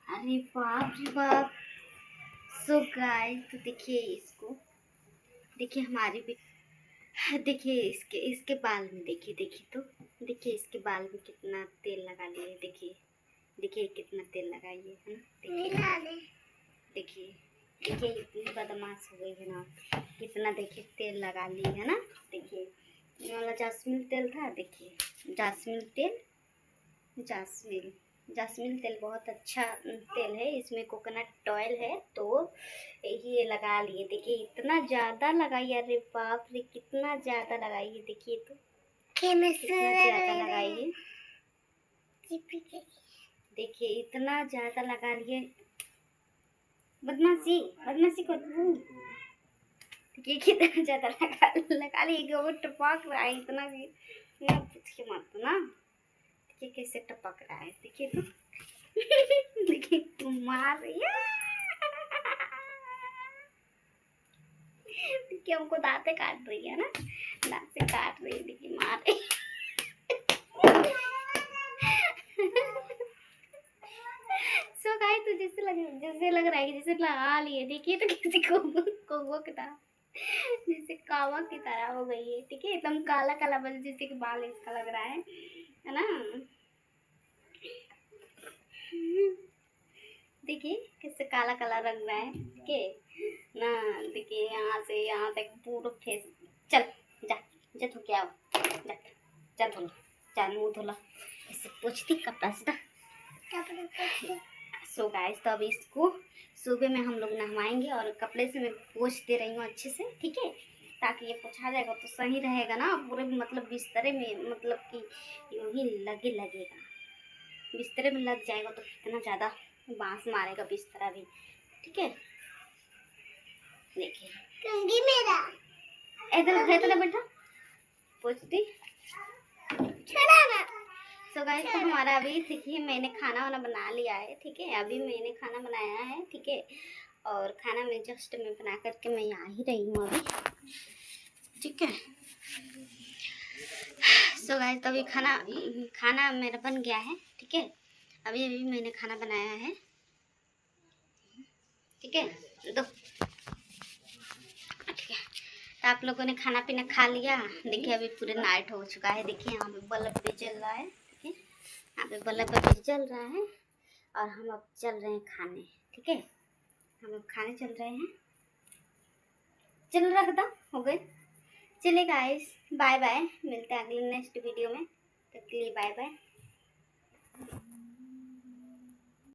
अरे बाप रे बाप। सो गाइस तो देखिए इसको, देखिए हमारी भी, देखिए इसके बाल में देखिए, देखिए इसके बाल में कितना तेल लगा लिए। देखिए देखिए कितना तेल लगाइए है ना। देखिए देखिए इतनी बदमाश हो गई है ना, कितना देखिए तेल लगा ली है ना। देखिए ये वाला जास्मिन तेल था, देखिए जास्मिन तेल बहुत अच्छा तेल है, इसमें कोकोनट ऑयल है, तो ये लगा लिए। देखिए इतना ज़्यादा लगाइए, अरे बाप रे कितना ज़्यादा लगाइए। देखिए तो कितना ज़्यादा लगाइए, देखिए इतना ज़्यादा लगा लिए। बदमाशी कर, देखिए कितना ज़्यादा लगा लिए कि वो टपक रहा है इतना भी ना, पूछिए मत ना। देखिए कैसे टपक रहा है, देखिए तो देखिए तुम मार रही है। देखिए हमको दांते काट रही है ना, दांत से काट रही है, देखिए मार रही। सो गाइस तो जैसे लग रहा है कि जैसे लगा लिए। देखिए तो किसी को की तरह, जैसे कावा की तरह हो गई है। ठीक है एकदम काला काला, बस जैसे कि बाल इसका लग रहा है ना। देखिए कैसे काला काला रंग रहा है। ठीक है ना, देखिए यहाँ से यहाँ तक पूरा फेस। चल जा जा धो के आओ, जा जा धो, जा मुँह धोला, ऐसे पोंछती कपड़ा से। सो गाइस तो अब इसको सुबह में हम लोग नहवाएंगे और कपड़े से मैं पोंछ दे रही हूँ अच्छे से। ठीक है ताकि ये पोंछा जाएगा तो सही रहेगा ना पूरे, मतलब बिस्तरे में, मतलब कि यूँ ही लगेगा, बिस्तरे में लग जाएगा तो कितना ज़्यादा बांस मारेगा बिस्तरा भी। ठीक है देखिए कंघी मेरा इधर बेटा पोंछती। सो गाइस तो हमारा अभी देखिए मैंने खाना वाना बना लिया है। ठीक है अभी मैंने खाना बनाया है। ठीक है और खाना में जस्ट मैं बना करके मैं आ ही रही हूँ अभी। ठीक है सो गाइस तो अभी खाना मेरा बन गया है। ठीक है अभी मैंने खाना बनाया है। ठीक है दो, ठीक है तो आप लोगों ने खाना पीना खा लिया। देखिए अभी पूरे नाइट हो चुका है। देखिए यहाँ पे बल्ब भी जल रहा है। ठीक है यहाँ पे बल्ब भी जल रहा है और हम अब चल रहे हैं खाने। ठीक है हम अब खाने चल रहे हैं। चल रहा था हो गए। चलिए गाइस बाय बाय, मिलते हैं अगले नेक्स्ट वीडियो में, तब के लिए बाय बाय।